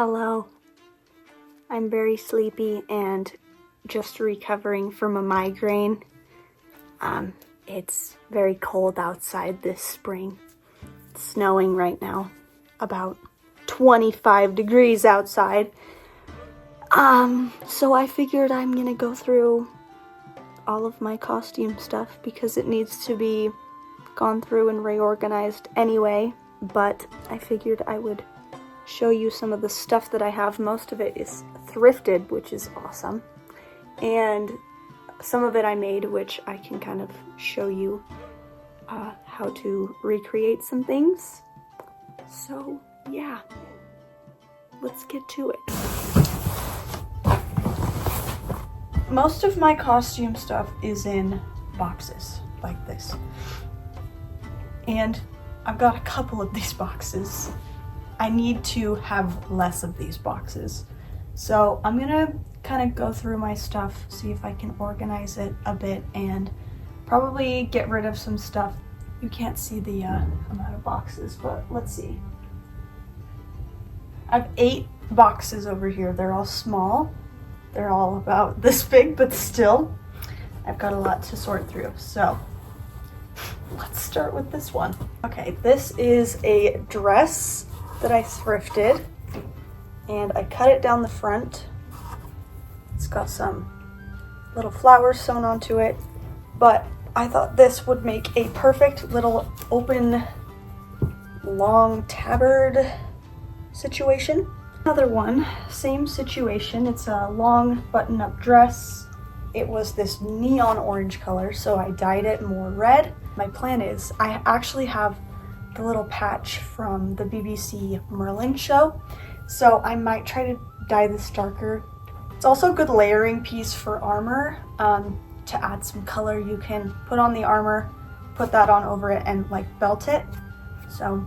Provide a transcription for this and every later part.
Hello. I'm very sleepy and just recovering from a migraine. It's very cold outside this spring. It's snowing right now, about 25 degrees outside. So I figured I'm gonna go through all of my costume stuff because it needs to be gone through and reorganized anyway, but I figured I would show you some of the stuff that I have. Most of it is thrifted, which is awesome, and some of it I made, which I can kind of show you how to recreate some things. So yeah, let's get to it. Most of my costume stuff is in boxes like this, and I've got a couple of these boxes. I need to have less of these boxes. So I'm gonna kind of go through my stuff, see if I can organize it a bit, and probably get rid of some stuff. You can't see the amount of boxes, but let's see. I have 8 boxes over here. They're all small. They're all about this big, but still, I've got a lot to sort through. So let's start with this one. Okay, this is a dress that I thrifted, and I cut it down the front. It's got some little flowers sewn onto it, but I thought this would make a perfect little open, long tabard situation. Another one, same situation. It's a long button-up dress. It was this neon orange color, so I dyed it more red. My plan is, I actually have the little patch from the BBC Merlin show, so I might try to dye this darker. It's also a good layering piece for armor. To add some color, you can put on the armor, put that on over it, and like belt it. So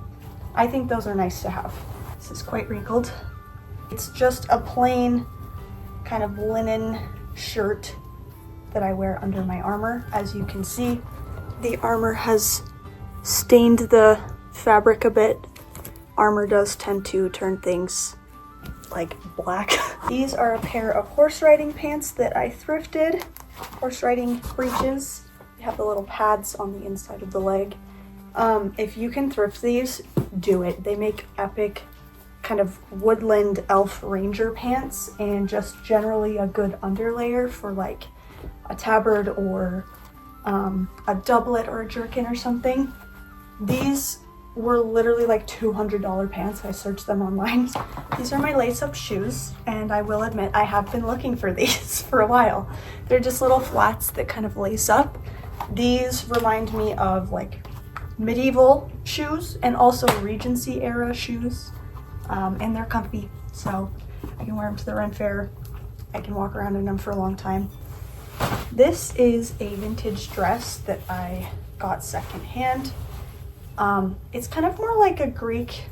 I think those are nice to have. This is quite wrinkled. It's just a plain kind of linen shirt that I wear under my armor. As you can see, the armor has stained the fabric a bit. Armor does tend to turn things like black. These are a pair of horse riding pants that I thrifted. Horse riding breeches. They have the little pads on the inside of the leg. If you can thrift these, do it. They make epic kind of woodland elf ranger pants, and just generally a good underlayer for like a tabard or a doublet or a jerkin or something. These were literally like $200 pants. I searched them online. These are my lace-up shoes, and I will admit I have been looking for these for a while. They're just little flats that kind of lace up. These remind me of like medieval shoes and also Regency era shoes, and they're comfy, so I can wear them to the Ren Fair. I can walk around in them for a long time. This is a vintage dress that I got secondhand. It's kind of more like a Greek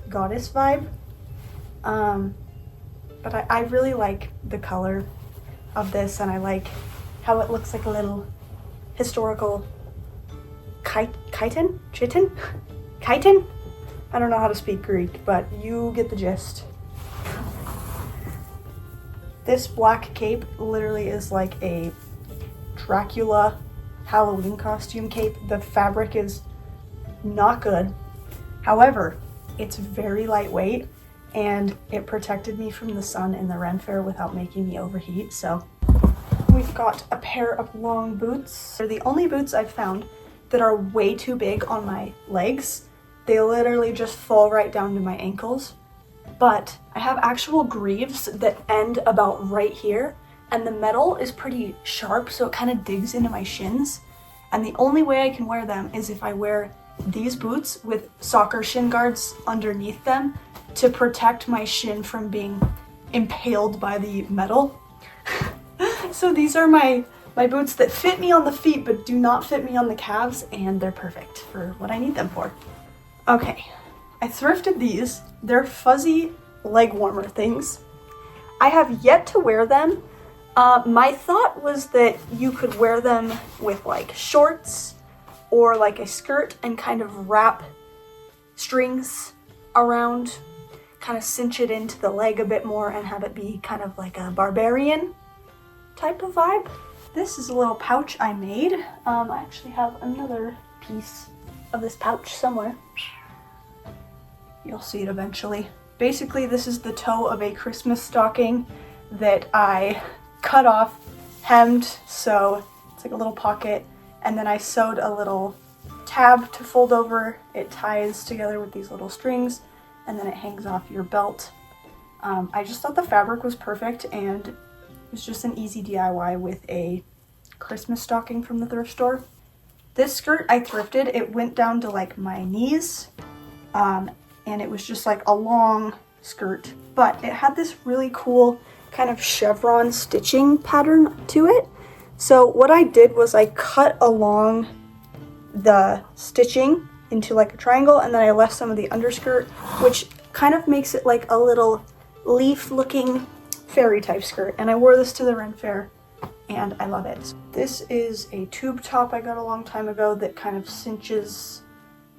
goddess vibe, but I really like the color of this, and I like how it looks like a little historical chitin? I don't know how to speak Greek, but you get the gist. This black cape literally is like a Dracula Halloween costume cape. The fabric is not good. However, it's very lightweight, and it protected me from the sun in the Ren Fair without making me overheat. So we've got a pair of long boots. They're the only boots I've found that are way too big on my legs. They literally just fall right down to my ankles. But I have actual greaves that end about right here, and the metal is pretty sharp, so it kind of digs into my shins. And the only way I can wear them is if I wear these boots with soccer shin guards underneath them to protect my shin from being impaled by the metal. So these are my boots that fit me on the feet but do not fit me on the calves, and they're perfect for what I need them for. Okay, I thrifted these. They're fuzzy leg warmer things. I have yet to wear them. My thought was that you could wear them with like shorts or like a skirt and kind of wrap strings around kind of cinch it into the leg a bit more and have it be kind of like a barbarian type of vibe. This is a little pouch I made. I actually have another piece of this pouch somewhere. You'll see it eventually. Basically, this is the toe of a Christmas stocking that I cut off, hemmed, so it's like a little pocket, and then I sewed a little tab to fold over. It ties together with these little strings, and then it hangs off your belt. I just thought the fabric was perfect, and it was just an easy DIY with a Christmas stocking from the thrift store. This skirt I thrifted. It went down to like my knees, and it was just like a long skirt, but it had this really cool kind of chevron stitching pattern to it. So what I did was I cut along the stitching into like a triangle, and then I left some of the underskirt, which kind of makes it like a little leaf looking fairy type skirt. And I wore this to the Ren Fair and I love it. This is a tube top I got a long time ago that kind of cinches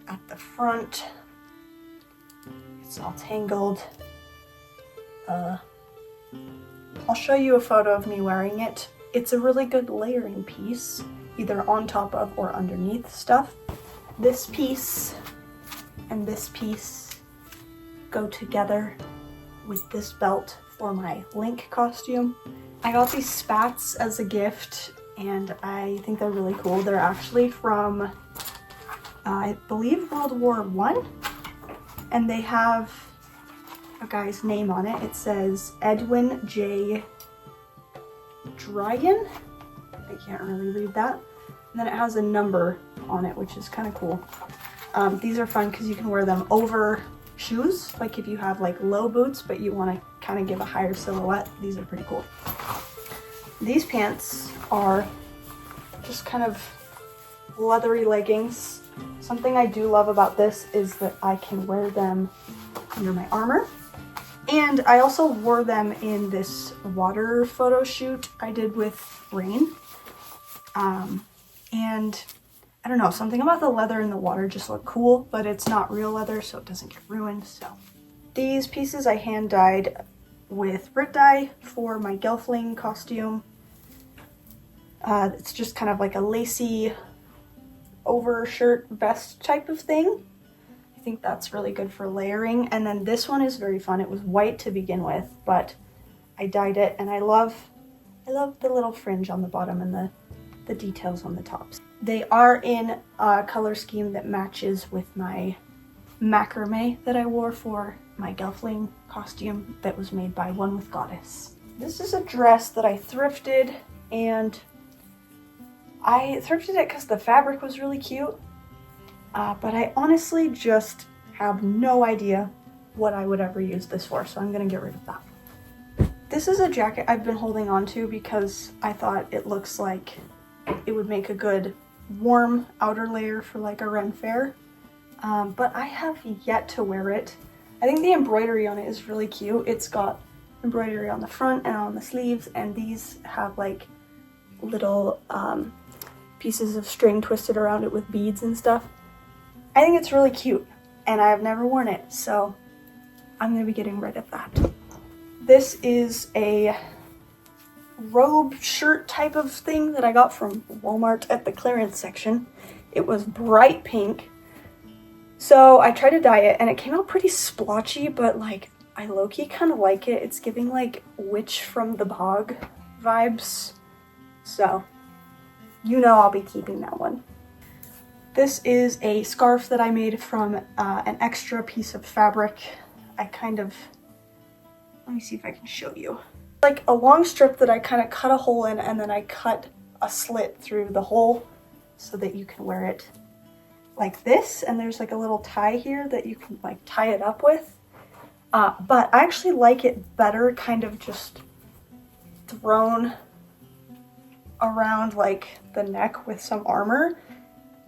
at the front. It's all tangled. I'll show you a photo of me wearing it. It's a really good layering piece, either on top of or underneath stuff. This piece and this piece go together with this belt for my Link costume. I got these spats as a gift and I think they're really cool. They're actually from, I believe, World War I, and they have a guy's name on it. It says Edwin J. Dryan. I can't really read that. And then it has a number on it, which is kind of cool. These are fun because you can wear them over shoes. Like if you have like low boots, but you want to kind of give a higher silhouette, these are pretty cool. These pants are just kind of leathery leggings. Something I do love about this is that I can wear them under my armor. And I also wore them in this water photo shoot I did with Rain. And I don't know, something about the leather in the water just looked cool, but it's not real leather, so it doesn't get ruined. So these pieces I hand dyed with Brit dye for my Gelfling costume. It's just kind of like a lacy overshirt vest type of thing. I think that's really good for layering. And then this one is very fun. It was white to begin with, but I dyed it, and I love the little fringe on the bottom and the details on the tops. They are in a color scheme that matches with my macrame that I wore for my Gelfling costume that was made by One with Goddess. This is a dress that I thrifted, and I thrifted it because the fabric was really cute. But I honestly just have no idea what I would ever use this for, so I'm gonna get rid of that. This is a jacket I've been holding on to because I thought it looks like it would make a good warm outer layer for like a Ren Fair, but I have yet to wear it. I think the embroidery on it is really cute. It's got embroidery on the front and on the sleeves, and these have like little pieces of string twisted around it with beads and stuff. I think it's really cute, and I have never worn it, so I'm gonna be getting rid of that. This is a robe shirt type of thing that I got from Walmart at the clearance section. It was bright pink, so I tried to dye it, and it came out pretty splotchy, but like I low-key kind of like it. It's giving like Witch from the Bog vibes, so you know I'll be keeping that one. This is a scarf that I made from an extra piece of fabric. Let me see if I can show you. Like a long strip that I kind of cut a hole in, and then I cut a slit through the hole so that you can wear it like this. And there's like a little tie here that you can like tie it up with. But I actually like it better kind of just thrown around like the neck with some armor,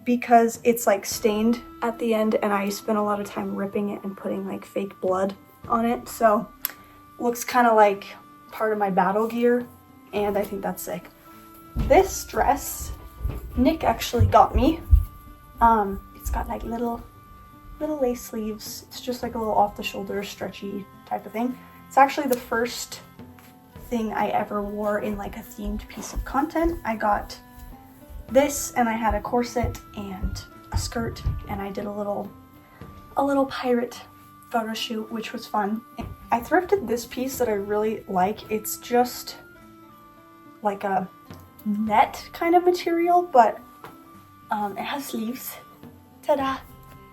because it's like stained at the end, and I spent a lot of time ripping it and putting like fake blood on it, so it looks kind of like part of my battle gear, and I think that's sick. This dress Nick actually got me. It's got like little little lace sleeves. It's just like a little off the shoulder stretchy type of thing. It's actually the first thing I ever wore in like a themed piece of content. I got this and I had a corset and a skirt, and I did a little pirate photo shoot, which was fun. I thrifted this piece that I really like. It's just like a net kind of material, but it has sleeves. Ta-da!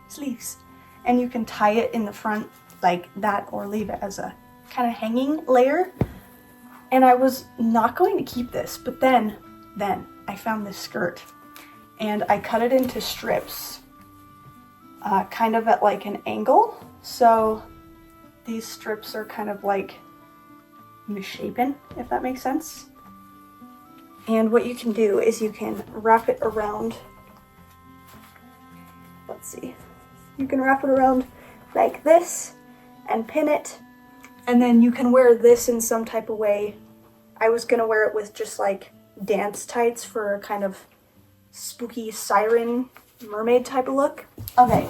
Sleeves. And you can tie it in the front like that or leave it as a kind of hanging layer. And I was not going to keep this, but then I found this skirt and I cut it into strips, kind of at like an angle. So these strips are kind of like misshapen, if that makes sense. And what you can do is you can wrap it around, let's see, you can wrap it around like this and pin it, and then you can wear this in some type of way. I was gonna wear it with just like dance tights for a kind of spooky siren mermaid type of look. Okay,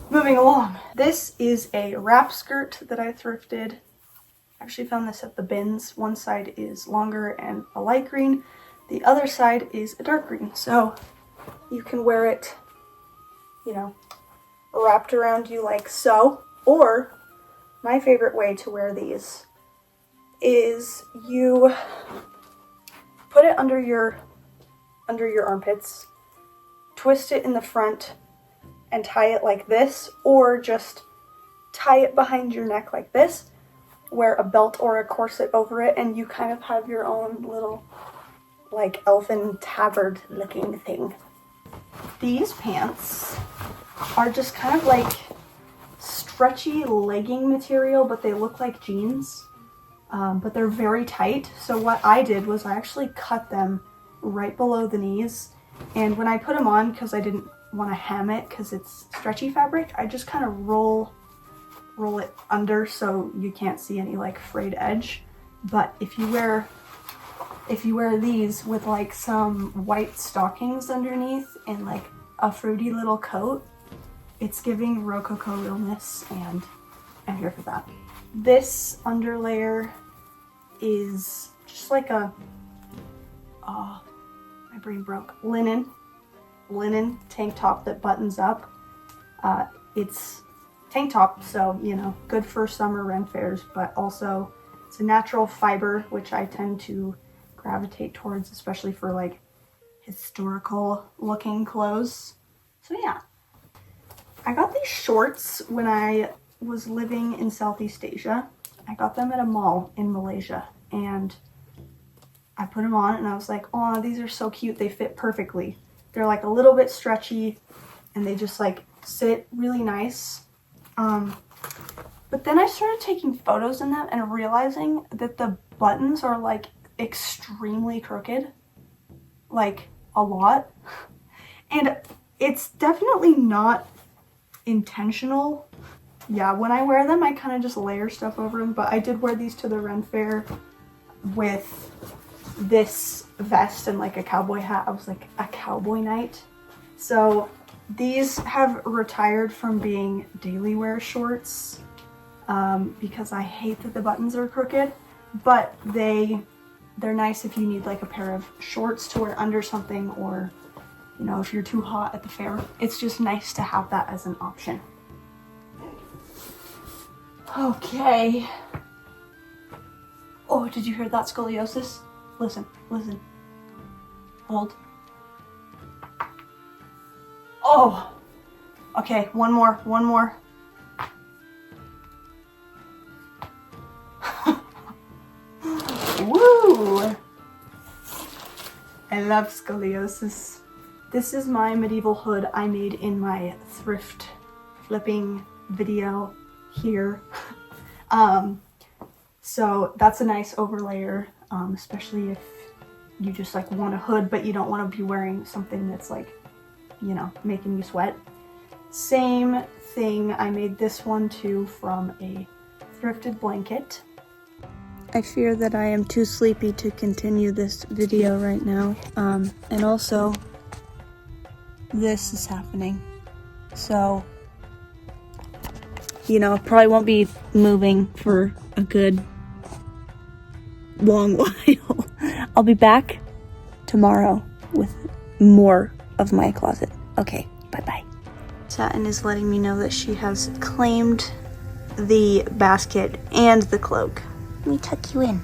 moving along. This is a wrap skirt that I thrifted. I actually found this at the bins. One side is longer and a light green. The other side is a dark green. So you can wear it, you know, wrapped around you like so. Or my favorite way to wear these is you put it under your armpits, twist it in the front and tie it like this, or just tie it behind your neck like this, wear a belt or a corset over it, and you kind of have your own little like elfin tabard looking thing. These pants are just kind of like stretchy legging material, but they look like jeans, but they're very tight. So what I did was I actually cut them right below the knees, and when I put them on, because I didn't want to hem it because it's stretchy fabric, I just kind of roll it under so you can't see any like frayed edge. But if you wear these with like some white stockings underneath and like a fruity little coat, it's giving Rococo realness, and I'm here for that. This underlayer is just like a, oh, my brain broke, linen tank top that buttons up. It's tank top, so, you know, good for summer Ren fairs, but also it's a natural fiber, which I tend to gravitate towards, especially for like historical looking clothes. So yeah, I got these shorts when I was living in Southeast Asia. I got them at a mall in Malaysia, and I put them on and I was like, oh, these are so cute. They fit perfectly. They're like a little bit stretchy and they just like sit really nice. But then I started taking photos in them and realizing that the buttons are like extremely crooked, like a lot. And it's definitely not intentional. Yeah, when I wear them, I kind of just layer stuff over them, but I did wear these to the Ren Fair with this vest and like a cowboy hat. I was like a cowboy knight. So these have retired from being daily wear shorts because I hate that the buttons are crooked, but they're nice if you need like a pair of shorts to wear under something, or, you know, if you're too hot at the fair. It's just nice to have that as an option. Okay. Oh, did you hear that scoliosis? Listen. Hold. Oh! Okay, one more. Woo! I love scoliosis. This is my medieval hood I made in my thrift flipping video here. So that's a nice overlayer, especially if you just like want a hood but you don't want to be wearing something that's like, you know, making you sweat. Same thing, I made this one too from a thrifted blanket. I fear that I am too sleepy to continue this video right now, and also this is happening, so you know, probably won't be moving for a good long while. I'll be back tomorrow with more of my closet. Okay, bye-bye. Satin is letting me know that she has claimed the basket and the cloak. Let me tuck you in.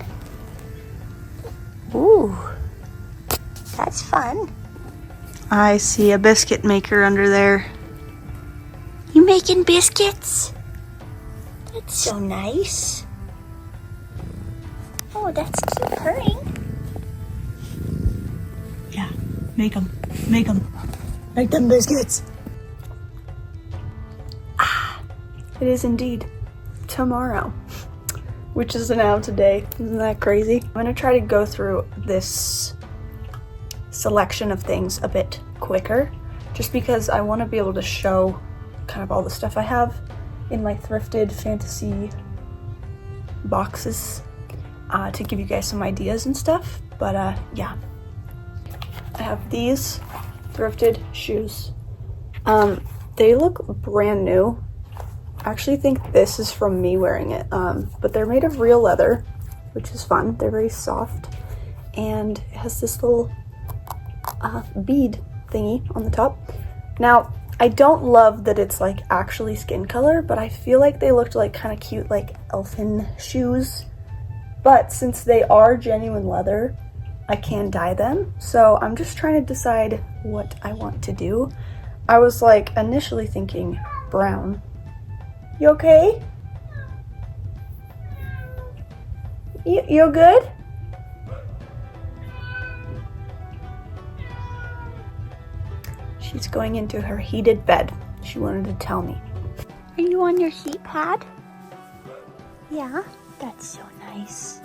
Ooh, that's fun. I see a biscuit maker under there. You making biscuits? That's so nice. Oh, that's cute purring. Yeah, make them. Make them biscuits. Ah, it is indeed tomorrow, which is now today. Isn't that crazy? I'm gonna try to go through this selection of things a bit quicker, just because I want to be able to show kind of all the stuff I have in my thrifted fantasy boxes to give you guys some ideas and stuff. But yeah, I have these thrifted shoes. They look brand new. I actually think this is from me wearing it, but they're made of real leather, which is fun. They're very soft, and it has this little bead thingy on the top. Now, I don't love that it's like actually skin color, but I feel like they looked like kind of cute, like elfin shoes. But since they are genuine leather, I can dye them. So I'm just trying to decide what I want to do. I was like initially thinking brown. You okay? You good? She's going into her heated bed. She wanted to tell me. Are you on your heat pad? Yeah, that's so nice.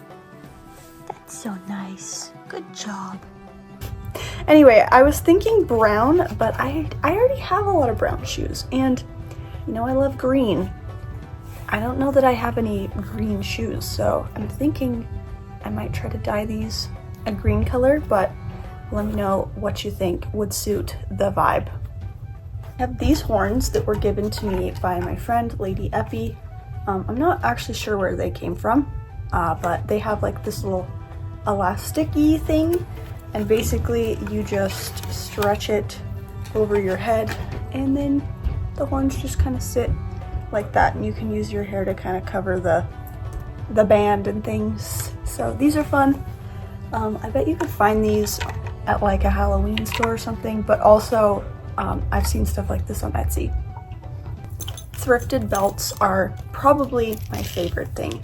That's so nice. Good job. Anyway, I was thinking brown, but I already have a lot of brown shoes, and you know I love green. I don't know that I have any green shoes, so I'm thinking I might try to dye these a green color, but let me know what you think would suit the vibe. I have these horns that were given to me by my friend, Lady Eppie. I'm not actually sure where they came from, but they have like this little elasticy thing, and basically you just stretch it over your head, and then the horns just kind of sit like that, and you can use your hair to kind of cover the band and things. So these are fun. I bet you could find these at like a Halloween store or something, but also I've seen stuff like this on Etsy. Thrifted belts are probably my favorite thing.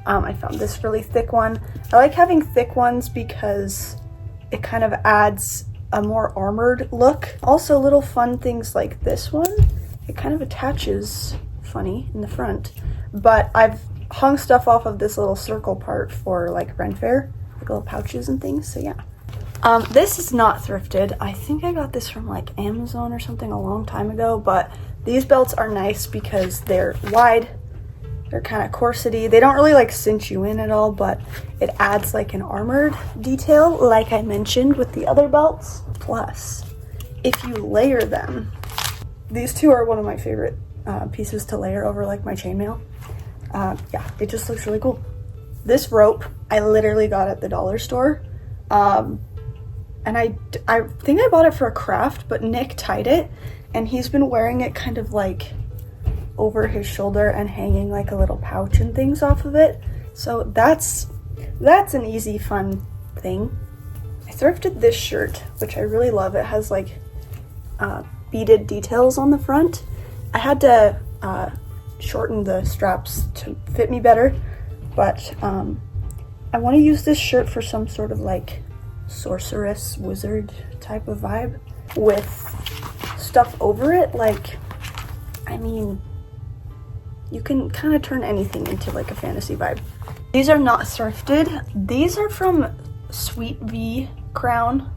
I found this really thick one. I like having thick ones because it kind of adds a more armored look. Also, little fun things like this one, it kind of attaches funny in the front, but I've hung stuff off of this little circle part for like Ren Fair, like little pouches and things. So yeah. This is not thrifted. I think I got this from like Amazon or something a long time ago, but these belts are nice because they're wide, they're kind of corsety. They don't really like cinch you in at all, but it adds like an armored detail like I mentioned with the other belts. Plus, if you layer them, these two are one of my favorite pieces to layer over like my chainmail. Yeah, it just looks really cool. This rope I literally got at the dollar store. And I think I bought it for a craft, but Nick tied it, and he's been wearing it kind of like over his shoulder and hanging like a little pouch and things off of it. So that's an easy, fun thing. I thrifted this shirt, which I really love. It has like beaded details on the front. I had to shorten the straps to fit me better, but I want to use this shirt for some sort of like sorceress wizard type of vibe with stuff over it. Like, I mean, you can kind of turn anything into like a fantasy vibe. These are not thrifted. These are from Sweet V Crown.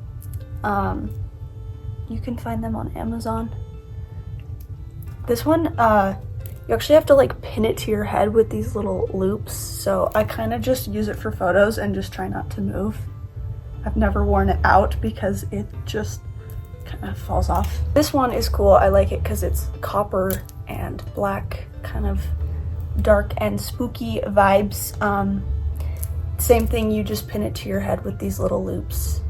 You can find them on Amazon. This one, you actually have to like pin it to your head with these little loops. So I kind of just use it for photos and just try not to move. I've never worn it out because it just kind of falls off. This one is cool. I like it because it's copper and black kind of dark and spooky vibes. Same thing, you just pin it to your head with these little loops.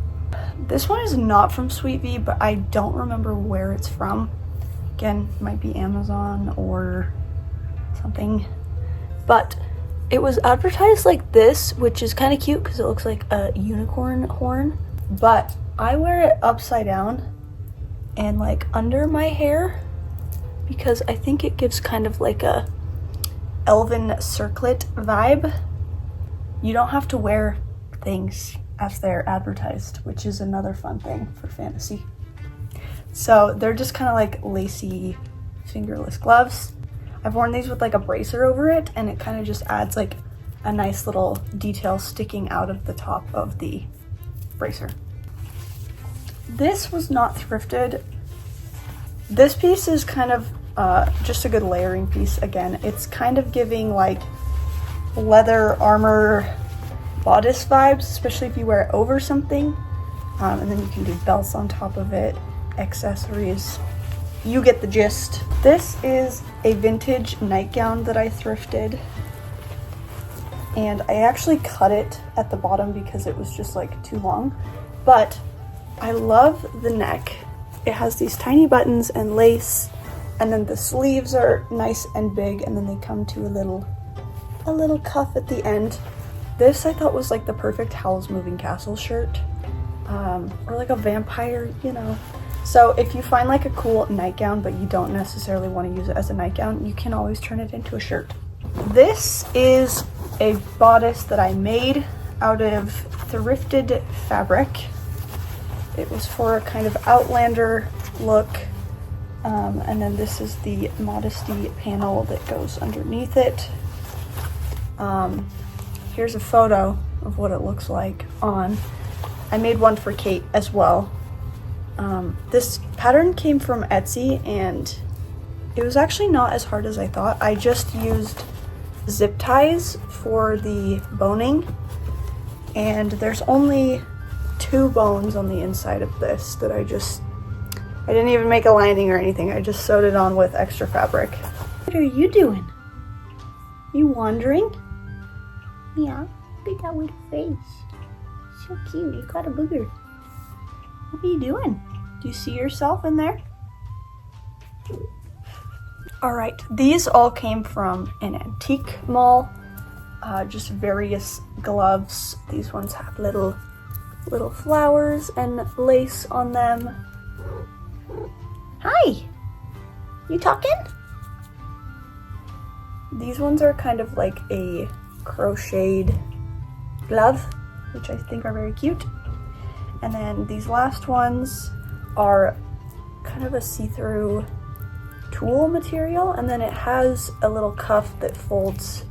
This one is not from Sweet V, but I don't remember where it's from. Again, might be Amazon or something. But it was advertised like this, which is kind of cute because it looks like a unicorn horn. But I wear it upside down and like under my hair because I think it gives kind of like a elven circlet vibe. You don't have to wear things as they're advertised, which is another fun thing for fantasy. So they're just kind of like lacy fingerless gloves. I've worn these with like a bracer over it, and it kind of just adds like a nice little detail sticking out of the top of the bracer. This was not thrifted. This piece is kind of just a good layering piece. Again, it's kind of giving like leather armor bodice vibes, especially if you wear it over something. And then you can do belts on top of it, accessories. You get the gist. This is a vintage nightgown that I thrifted. And I actually cut it at the bottom because it was just like too long. But I love the neck. It has these tiny buttons and lace. And then the sleeves are nice and big. And then they come to a little cuff at the end. This I thought was like the perfect Howl's Moving Castle shirt, or like a vampire, you know. So if you find like a cool nightgown, but you don't necessarily want to use it as a nightgown, you can always turn it into a shirt. This is a bodice that I made out of thrifted fabric. It was for a kind of Outlander look. And then this is the modesty panel that goes underneath it. Here's a photo of what it looks like on. I made one for Kate as well. This pattern came from Etsy, and it was actually not as hard as I thought. I just used zip ties for the boning, and there's only 2 bones on the inside of this that I didn't even make a lining or anything. I just sewed it on with extra fabric. What are you doing? You wandering? Yeah, look at that little face. So cute, you got a booger. What are you doing? Do you see yourself in there? All right, these all came from an antique mall. Just various gloves. These ones have little flowers and lace on them. Hi, you talking? These ones are kind of like a crocheted glove, which I think are very cute. And then these last ones are kind of a see-through tulle material, and then it has a little cuff that folds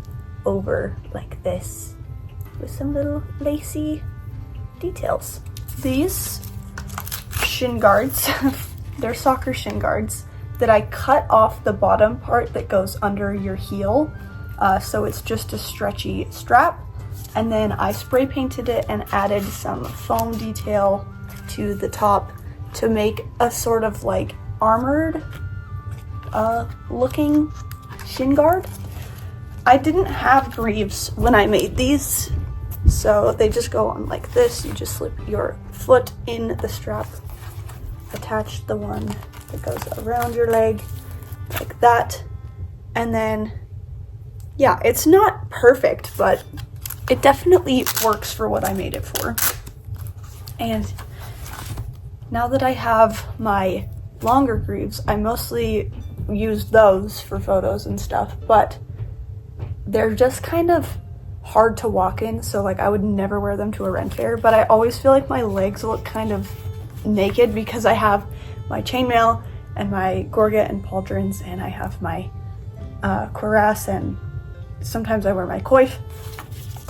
over like this with some little lacy details. These shin guards, they're soccer shin guards that I cut off the bottom part that goes under your heel, so it's just a stretchy strap. And then I spray painted it and added some foam detail to the top to make a sort of like armored looking shin guard. I didn't have greaves when I made these, so they just go on like this. You just slip your foot in the strap, attach the one that goes around your leg like that, and then yeah, it's not perfect, but it definitely works for what I made it for. And now that I have my longer greaves, I mostly use those for photos and stuff, but they're just kind of hard to walk in, so like I would never wear them to a rent fair, but I always feel like my legs look kind of naked because I have my chainmail and my gorget and pauldrons, and I have my cuirass, and sometimes I wear my coif,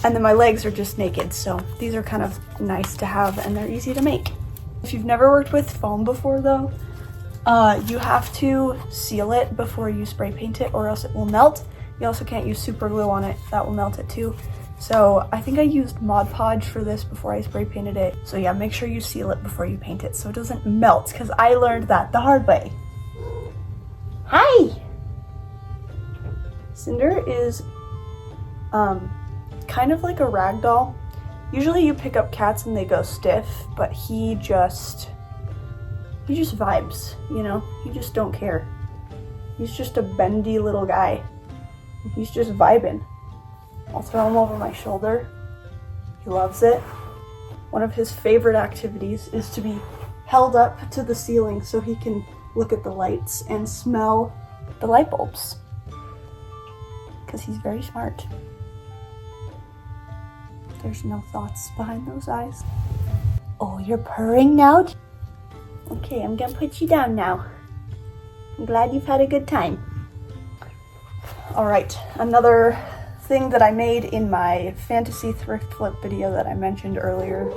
and then my legs are just naked. So these are kind of nice to have, and they're easy to make. If you've never worked with foam before though, you have to seal it before you spray paint it, or else it will melt. You also can't use super glue on it, that will melt it too. So I think I used Mod Podge for this before I spray painted it. So yeah, make sure you seal it before you paint it so it doesn't melt, because I learned that the hard way. Hi! Cinder is kind of like a rag doll. Usually you pick up cats and they go stiff, but he just vibes, you know? He just don't care. He's just a bendy little guy. He's just vibing. I'll throw him over my shoulder. He loves it. One of his favorite activities is to be held up to the ceiling so he can look at the lights and smell the light bulbs. Because he's very smart. There's no thoughts behind those eyes. Oh, you're purring now? Okay, I'm gonna put you down now. I'm glad you've had a good time. All right, another thing that I made in my fantasy thrift flip video that I mentioned earlier.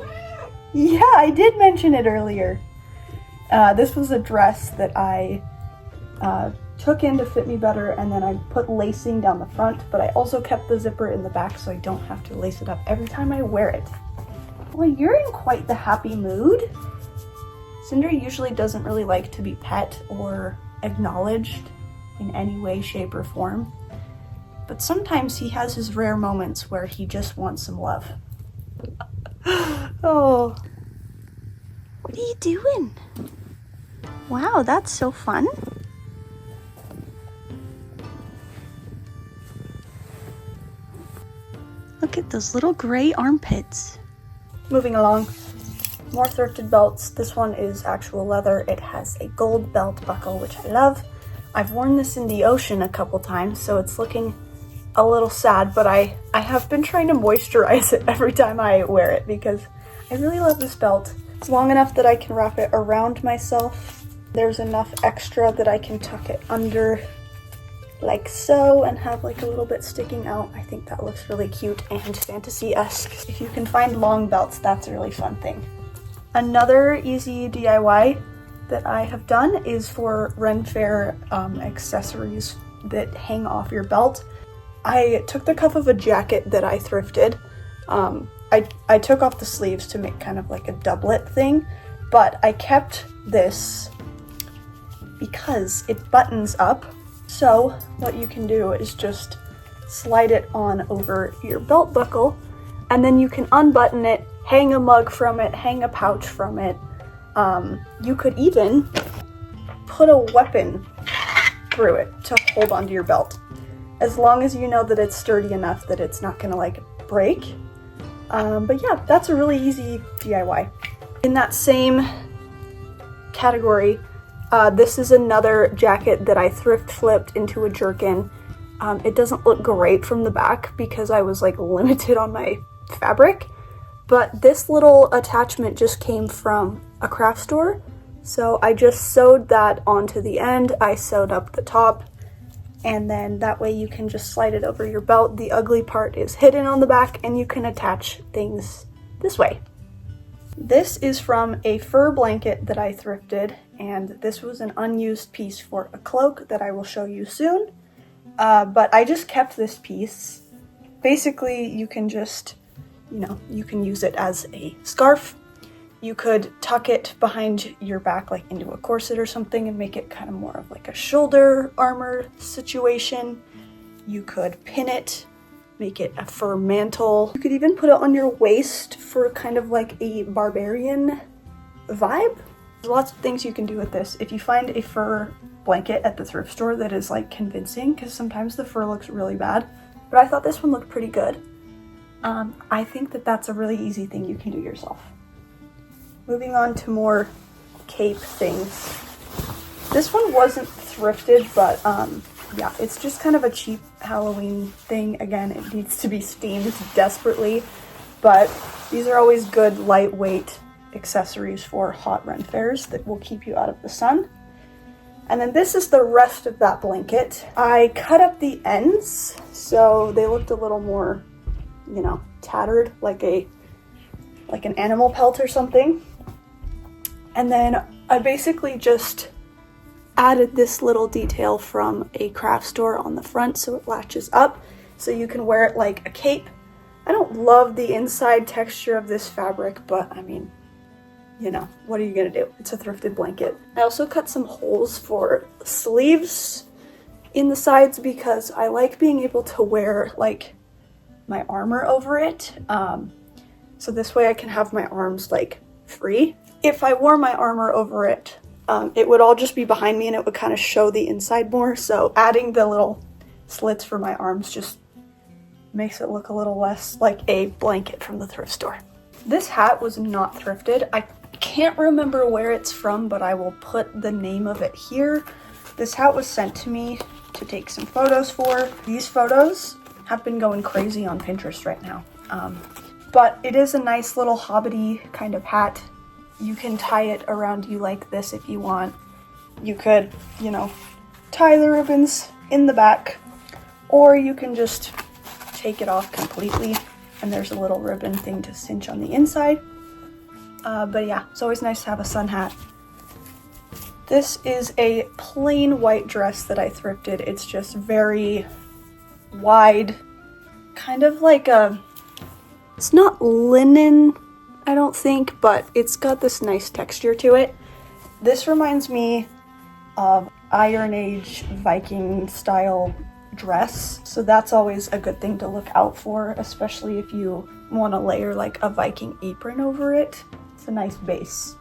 Yeah, I did mention it earlier. This was a dress that I took in to fit me better, and then I put lacing down the front, but I also kept the zipper in the back so I don't have to lace it up every time I wear it. Well, you're in quite the happy mood. Cinder usually doesn't really like to be pet or acknowledged in any way, shape, or form, but sometimes he has his rare moments where he just wants some love. Oh, what are you doing? Wow, that's so fun. Look at those little gray armpits. Moving along, more thrifted belts. This one is actual leather. It has a gold belt buckle, which I love. I've worn this in the ocean a couple times, so it's looking a little sad, but I have been trying to moisturize it every time I wear it because I really love this belt. It's long enough that I can wrap it around myself. There's enough extra that I can tuck it under like so and have like a little bit sticking out. I think that looks really cute and fantasy-esque. If you can find long belts, that's a really fun thing. Another easy DIY that I have done is for Faire accessories that hang off your belt. I took the cuff of a jacket that I thrifted. I took off the sleeves to make kind of like a doublet thing, but I kept this because it buttons up. So what you can do is just slide it on over your belt buckle, and then you can unbutton it, hang a mug from it, hang a pouch from it. You could even put a weapon through it to hold onto your belt, as long as you know that it's sturdy enough that it's not gonna like break. But yeah, that's a really easy DIY. In that same category, this is another jacket that I thrift flipped into a jerkin. It doesn't look great from the back because I was like limited on my fabric, but this little attachment just came from a craft store. So I just sewed that onto the end. I sewed up the top, and then that way you can just slide it over your belt. The ugly part is hidden on the back and you can attach things this way. This is from a fur blanket that I thrifted, and this was an unused piece for a cloak that I will show you soon. But I just kept this piece. Basically, you can just, you can use it as a scarf. You could tuck it behind your back like into a corset or something and make it kind of more of like a shoulder armor situation. You could pin it, make it a fur mantle. You could even put it on your waist for kind of like a barbarian vibe. There's lots of things you can do with this. If you find a fur blanket at the thrift store that is like convincing, because sometimes the fur looks really bad, but I thought this one looked pretty good. I think that that's a really easy thing you can do yourself. Moving on to more cape things. This one wasn't thrifted, but yeah, it's just kind of a cheap Halloween thing. Again, it needs to be steamed desperately, but these are always good lightweight accessories for hot fairs that will keep you out of the sun. And then this is the rest of that blanket. I cut up the ends so they looked a little more, tattered, like an animal pelt or something. And then I basically just added this little detail from a craft store on the front so it latches up so you can wear it like a cape. I don't love the inside texture of this fabric, but I mean, what are you gonna do? It's a thrifted blanket. I also cut some holes for sleeves in the sides because I like being able to wear like my armor over it. So this way I can have my arms like free. If I wore my armor over it, it would all just be behind me and it would kind of show the inside more. So adding the little slits for my arms just makes it look a little less like a blanket from the thrift store. This hat was not thrifted. I can't remember where it's from, but I will put the name of it here. This hat was sent to me to take some photos for. These photos have been going crazy on Pinterest right now. But it is a nice little hobbity kind of hat. You can tie it around you like this if you want. You could, you know, tie the ribbons in the back, or you can just take it off completely and there's a little ribbon thing to cinch on the inside. But yeah, it's always nice to have a sun hat. This is a plain white dress that I thrifted. It's just very wide, kind of like it's not linen, I don't think, but it's got this nice texture to it. This reminds me of Iron Age Viking style dress, so that's always a good thing to look out for, especially if you want to layer like a Viking apron over it. It's a nice base.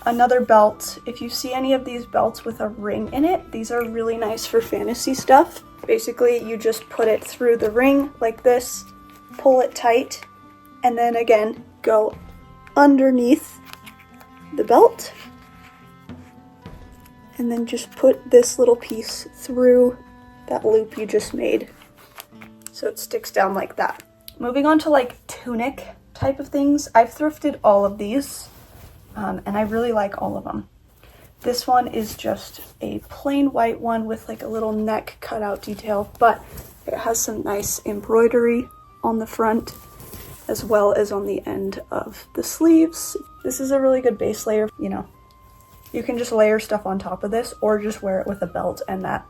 Another belt. If you see any of these belts with a ring in it, these are really nice for fantasy stuff. Basically, you just put it through the ring like this, pull it tight, and then again, go underneath the belt, and then just put this little piece through that loop you just made, so it sticks down like that. Moving on to like tunic type of things, I've thrifted all of these, and I really like all of them. This one is just a plain white one with like a little neck cutout detail, but it has some nice embroidery on the front as well as on the end of the sleeves. This is a really good base layer. You know, you can just layer stuff on top of this or just wear it with a belt, and that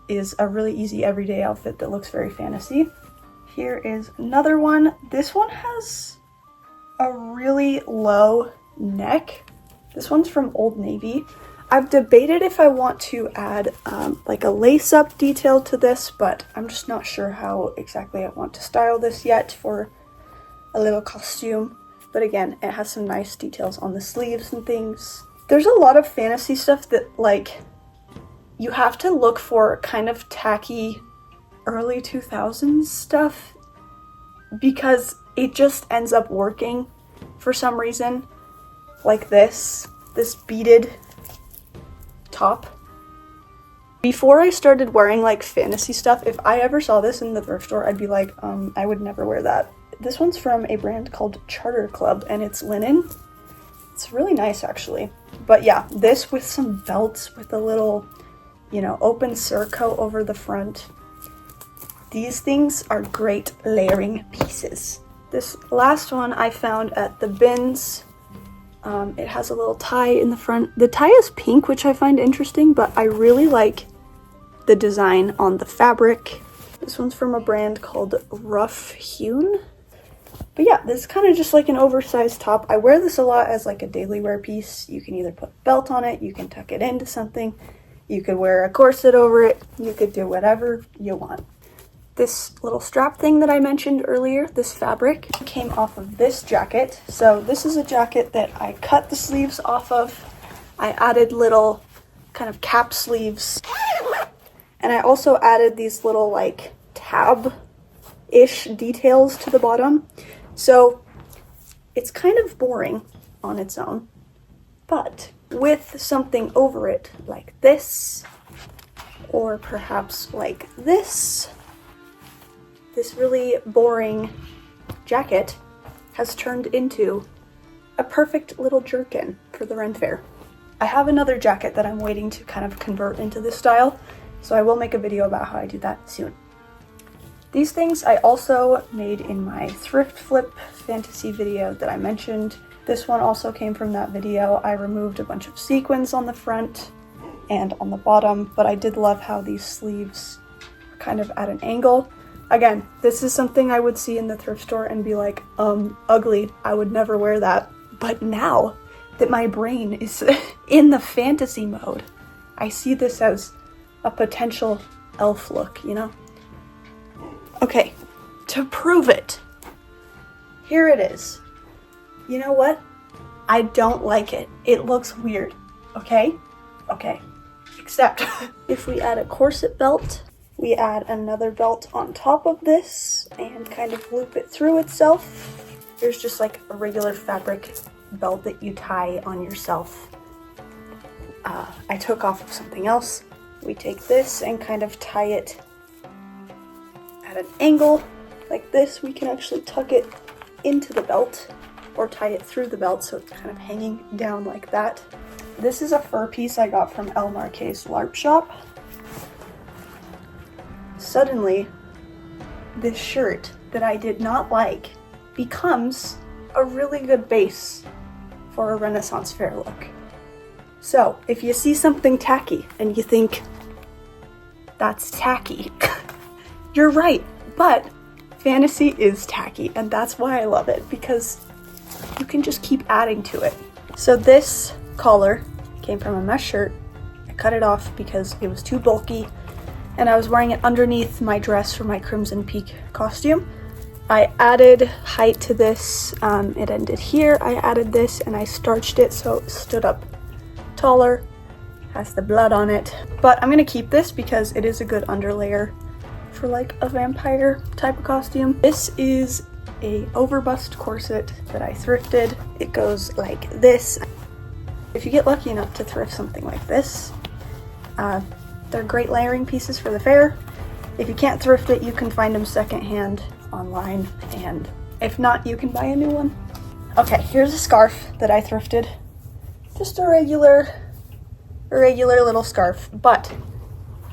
is a really easy everyday outfit that looks very fantasy. Here is another one. This one has a really low neck. This one's from Old Navy. I've debated if I want to add like a lace-up detail to this, but I'm just not sure how exactly I want to style this yet for a little costume. But again, it has some nice details on the sleeves and things. There's a lot of fantasy stuff that like you have to look for kind of tacky early 2000s stuff because it just ends up working for some reason. Like this beaded top. Before I started wearing like fantasy stuff, if I ever saw this in the thrift store, I'd be like, I would never wear that. This one's from a brand called Charter Club, and it's linen. It's really nice actually. But yeah, this with some belts with a little, you know, open surcoat over the front. These things are great layering pieces. This last one I found at the bins. It has a little tie in the front. The tie is pink, which I find interesting, but I really like the design on the fabric. This one's from a brand called Rough Hewn. But yeah, this is kind of just like an oversized top. I wear this a lot as like a daily wear piece. You can either put a belt on it, you can tuck it into something, you could wear a corset over it, you could do whatever you want. This little strap thing that I mentioned earlier, this fabric, came off of this jacket. So this is a jacket that I cut the sleeves off of. I added little kind of cap sleeves. And I also added these little like tab-ish details to the bottom. So it's kind of boring on its own, but with something over it like this, or perhaps like this really boring jacket has turned into a perfect little jerkin for the Ren Fair. I have another jacket that I'm waiting to kind of convert into this style, so I will make a video about how I do that soon. These things I also made in my thrift flip fantasy video that I mentioned. This one also came from that video. I removed a bunch of sequins on the front and on the bottom, but I did love how these sleeves are kind of at an angle. Again, this is something I would see in the thrift store and be like, ugly, I would never wear that. But now that my brain is in the fantasy mode, I see this as a potential elf look, you know? Okay, to prove it, here it is. You know what? I don't like it. It looks weird, okay? Okay, except if we add a corset belt, we add another belt on top of this and kind of loop it through itself. There's just like a regular fabric belt that you tie on yourself. I took off of something else. We take this and kind of tie it at an angle like this. We can actually tuck it into the belt or tie it through the belt so it's kind of hanging down like that. This is a fur piece I got from El Marquez LARP shop. Suddenly, this shirt that I did not like becomes a really good base for a Renaissance fair look. So, if you see something tacky and you think, that's tacky, you're right, but fantasy is tacky, and that's why I love it, because you can just keep adding to it. So this collar came from a mesh shirt. I cut it off because it was too bulky, and I was wearing it underneath my dress for my Crimson Peak costume. I added height to this. It ended here. I added this and I starched it so it stood up taller, has the blood on it. But I'm gonna keep this because it is a good underlayer for like a vampire type of costume. This is a overbust corset that I thrifted. It goes like this. If you get lucky enough to thrift something like this, they're great layering pieces for the fair. If you can't thrift it, you can find them secondhand online, and if not, you can buy a new one. Okay, here's a scarf that I thrifted. Just a regular little scarf, but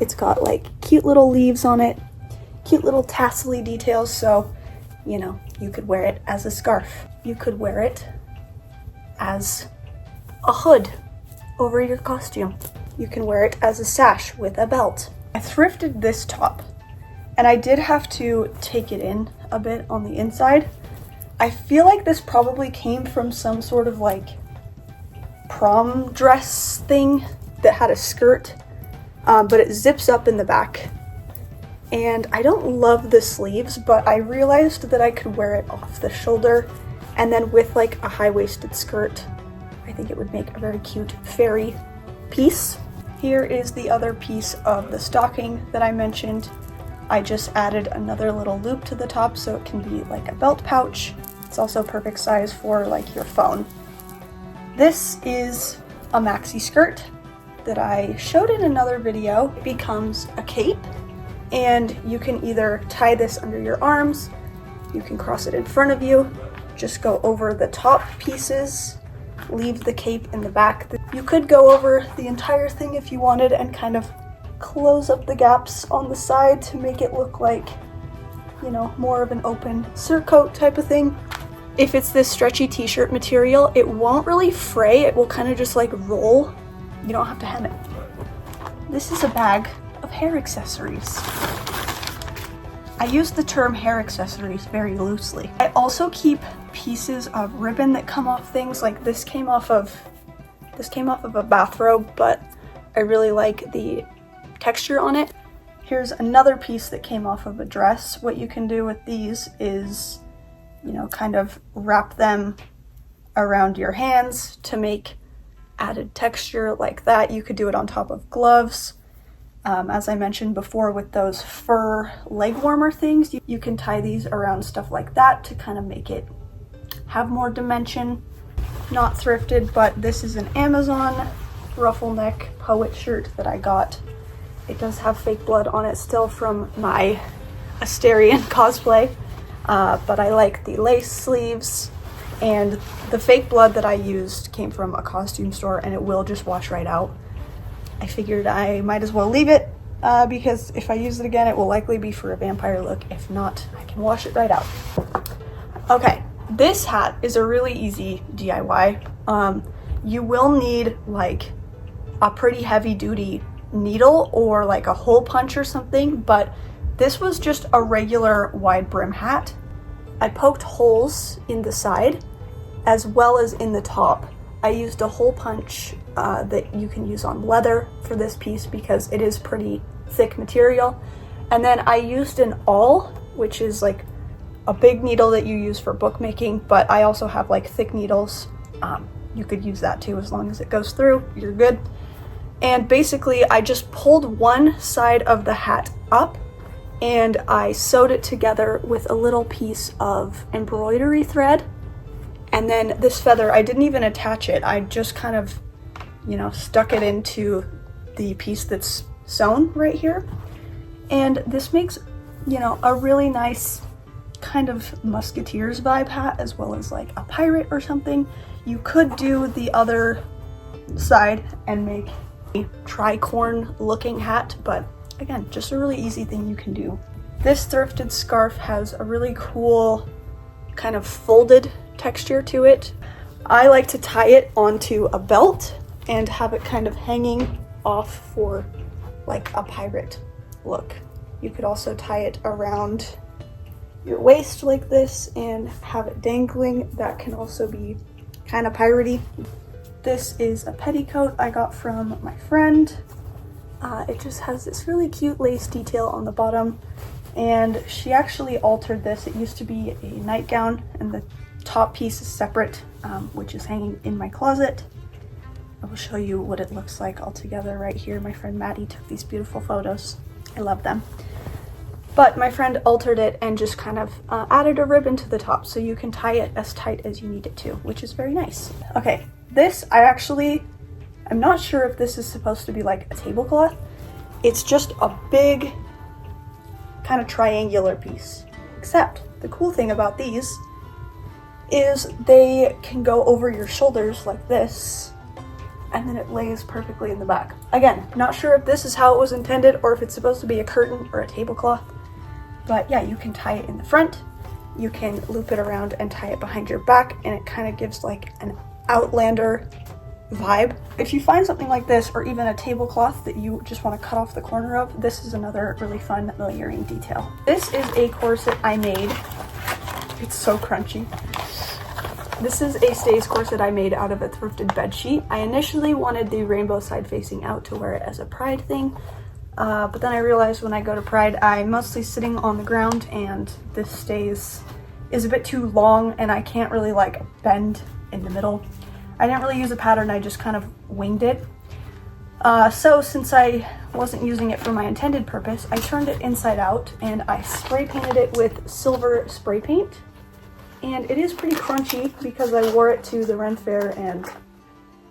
it's got like cute little leaves on it, cute little tassel-y details, so you know, you could wear it as a scarf. You could wear it as a hood over your costume. You can wear it as a sash with a belt. I thrifted this top, and I did have to take it in a bit on the inside. I feel like this probably came from some sort of like prom dress thing that had a skirt, but it zips up in the back. And I don't love the sleeves, but I realized that I could wear it off the shoulder, and then with like a high-waisted skirt, I think it would make a very cute fairy piece. Here is the other piece of the stocking that I mentioned. I just added another little loop to the top so it can be like a belt pouch. It's also perfect size for like your phone. This is a maxi skirt that I showed in another video. It becomes a cape, and you can either tie this under your arms, you can cross it in front of you, just go over the top pieces, leave the cape in the back. You could go over the entire thing if you wanted and kind of close up the gaps on the side to make it look like, you know, more of an open surcoat type of thing. If it's this stretchy t-shirt material, it won't really fray, it will kind of just like roll. You don't have to hem it. This is a bag of hair accessories. I use the term hair accessories very loosely. I also keep pieces of ribbon that come off things. Like this came off of a bathrobe, but I really like the texture on it. Here's another piece that came off of a dress. What you can do with these is, you know, kind of wrap them around your hands to make added texture like that. You could do it on top of gloves. As I mentioned before with those fur leg warmer things, you can tie these around stuff like that to kind of make it have more dimension. Not thrifted, but this is an Amazon ruffle neck poet shirt that I got. It does have fake blood on it still from my Asterian cosplay, but I like the lace sleeves, and the fake blood that I used came from a costume store and it will just wash right out. I figured I might as well leave it because if I use it again, it will likely be for a vampire look. If not, I can wash it right out. Okay, this hat is a really easy DIY. You will need like a pretty heavy duty needle or like a hole punch or something, but this was just a regular wide brim hat. I poked holes in the side as well as in the top. I used a hole punch that you can use on leather for this piece because it is pretty thick material. And then I used an awl, which is like a big needle that you use for bookmaking, but I also have like thick needles. You could use that too, as long as it goes through, you're good. And basically I just pulled one side of the hat up and I sewed it together with a little piece of embroidery thread. And then this feather, I didn't even attach it. I just kind of, you know, stuck it into the piece that's sewn right here. And this makes, you know, a really nice kind of musketeers vibe hat, as well as like a pirate or something. You could do the other side and make a tricorn looking hat, but again, just a really easy thing you can do. This thrifted scarf has a really cool kind of folded texture to it. I like to tie it onto a belt and have it kind of hanging off for like a pirate look. You could also tie it around your waist like this and have it dangling. That can also be kind of piratey. This is a petticoat I got from my friend. It just has this really cute lace detail on the bottom, and she actually altered this. It used to be a nightgown and the top piece is separate, which is hanging in my closet. I will show you what it looks like all together right here. My friend Maddie took these beautiful photos. I love them. But my friend altered it and just kind of added a ribbon to the top, so you can tie it as tight as you need it to, which is very nice. Okay, this I'm not sure if this is supposed to be like a tablecloth. It's just a big kind of triangular piece. Except the cool thing about these is they can go over your shoulders like this, and then it lays perfectly in the back. Again, not sure if this is how it was intended or if it's supposed to be a curtain or a tablecloth. But yeah, you can tie it in the front, you can loop it around and tie it behind your back, and it kind of gives like an Outlander vibe. If you find something like this, or even a tablecloth that you just want to cut off the corner of, this is another really fun layering detail. This is a corset I made. It's so crunchy. This is a stays corset I made out of a thrifted bed sheet. I initially wanted the rainbow side facing out to wear it as a pride thing. But then I realized when I go to Pride, I'm mostly sitting on the ground and this stays is a bit too long and I can't really like bend in the middle. I didn't really use a pattern, I just kind of winged it. So since I wasn't using it for my intended purpose, I turned it inside out and I spray painted it with silver spray paint. And it is pretty crunchy because I wore it to the Ren Fair and,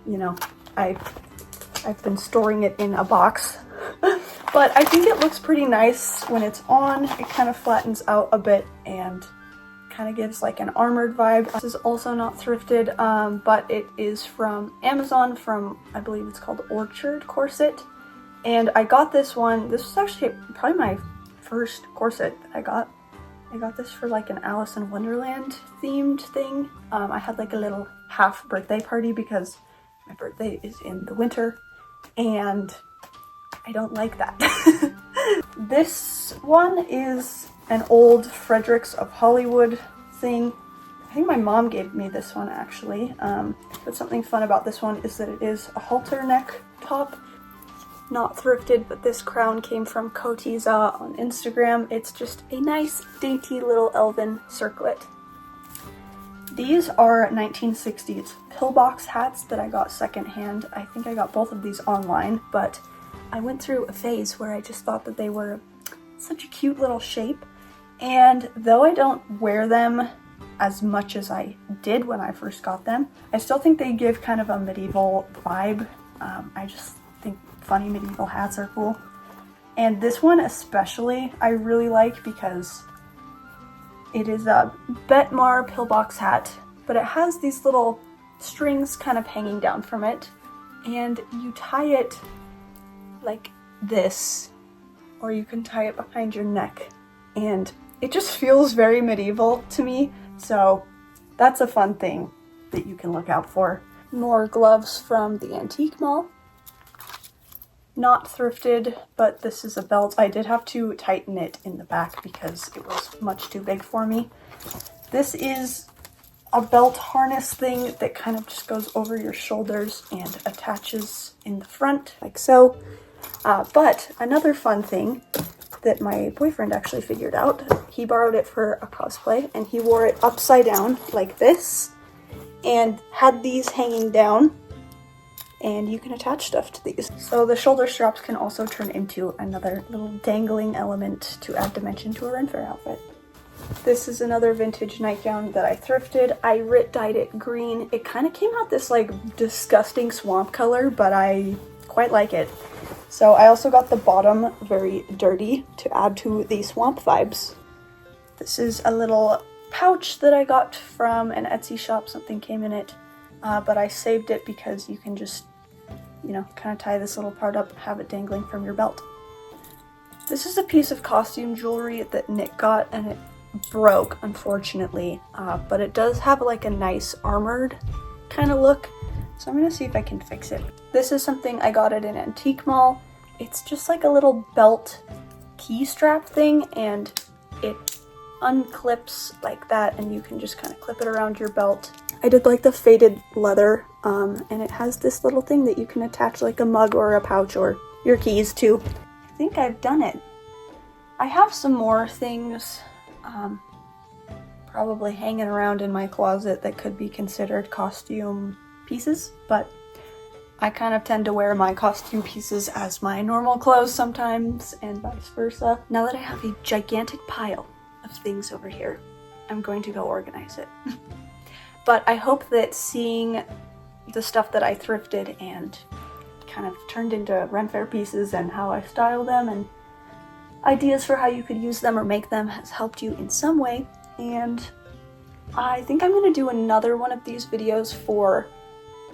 you know, I've been storing it in a box. But I think it looks pretty nice when it's on. It kind of flattens out a bit and kind of gives like an armored vibe. This is also not thrifted, but it is from Amazon from, I believe it's called Orchard Corset. And I got this one. This was actually probably my first corset that I got. I got this for like an Alice in Wonderland themed thing. I had like a little half birthday party because my birthday is in the winter and I don't like that. This one is an old Fredericks of Hollywood thing. I think my mom gave me this one actually. But something fun about this one is that it is a halter neck top. Not thrifted, but this crown came from Kotiza on Instagram. It's just a nice, dainty little elven circlet. These are 1960s pillbox hats that I got secondhand. I think I got both of these online, but I went through a phase where I just thought that they were such a cute little shape. And though I don't wear them as much as I did when I first got them, I still think they give kind of a medieval vibe. I just think funny medieval hats are cool. And this one especially I really like because it is a Betmar pillbox hat, but it has these little strings kind of hanging down from it, and you tie it like this, or you can tie it behind your neck, and it just feels very medieval to me, so that's a fun thing that you can look out for. More gloves from the Antique Mall. Not thrifted, but this is a belt. I did have to tighten it in the back because it was much too big for me. This is a belt harness thing that kind of just goes over your shoulders and attaches in the front like so. But another fun thing that my boyfriend actually figured out, he borrowed it for a cosplay and he wore it upside down like this and had these hanging down, and you can attach stuff to these. So the shoulder straps can also turn into another little dangling element to add dimension to a Ren Fair outfit. This is another vintage nightgown that I thrifted. I dyed it green. It kind of came out this like disgusting swamp color, but I quite like it. So I also got the bottom very dirty to add to the swamp vibes. This is a little pouch that I got from an Etsy shop. Something came in it, but I saved it because you can just, you know, kind of tie this little part up, have it dangling from your belt. This is a piece of costume jewelry that Nick got, and it broke, unfortunately, but it does have like a nice armored kind of look, so I'm gonna see if I can fix it. This is something I got at an antique mall. It's just like a little belt key strap thing, and it unclips like that, and you can just kind of clip it around your belt. I did like the faded leather, and it has this little thing that you can attach like a mug or a pouch or your keys to. I think I've done it. I have some more things probably hanging around in my closet that could be considered costume pieces, but I kind of tend to wear my costume pieces as my normal clothes sometimes, and vice versa. Now that I have a gigantic pile of things over here, I'm going to go organize it. But I hope that seeing the stuff that I thrifted and kind of turned into Ren Fair pieces and how I style them and ideas for how you could use them or make them has helped you in some way. And I think I'm going to do another one of these videos for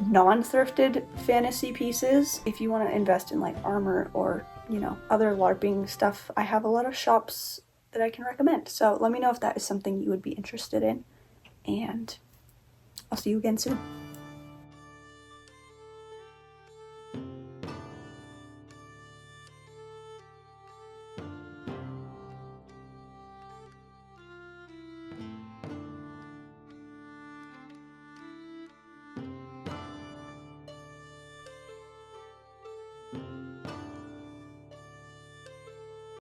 non-thrifted fantasy pieces. If you want to invest in like armor or, you know, other LARPing stuff, I have a lot of shops that I can recommend. So let me know if that is something you would be interested in, and I'll see you again soon.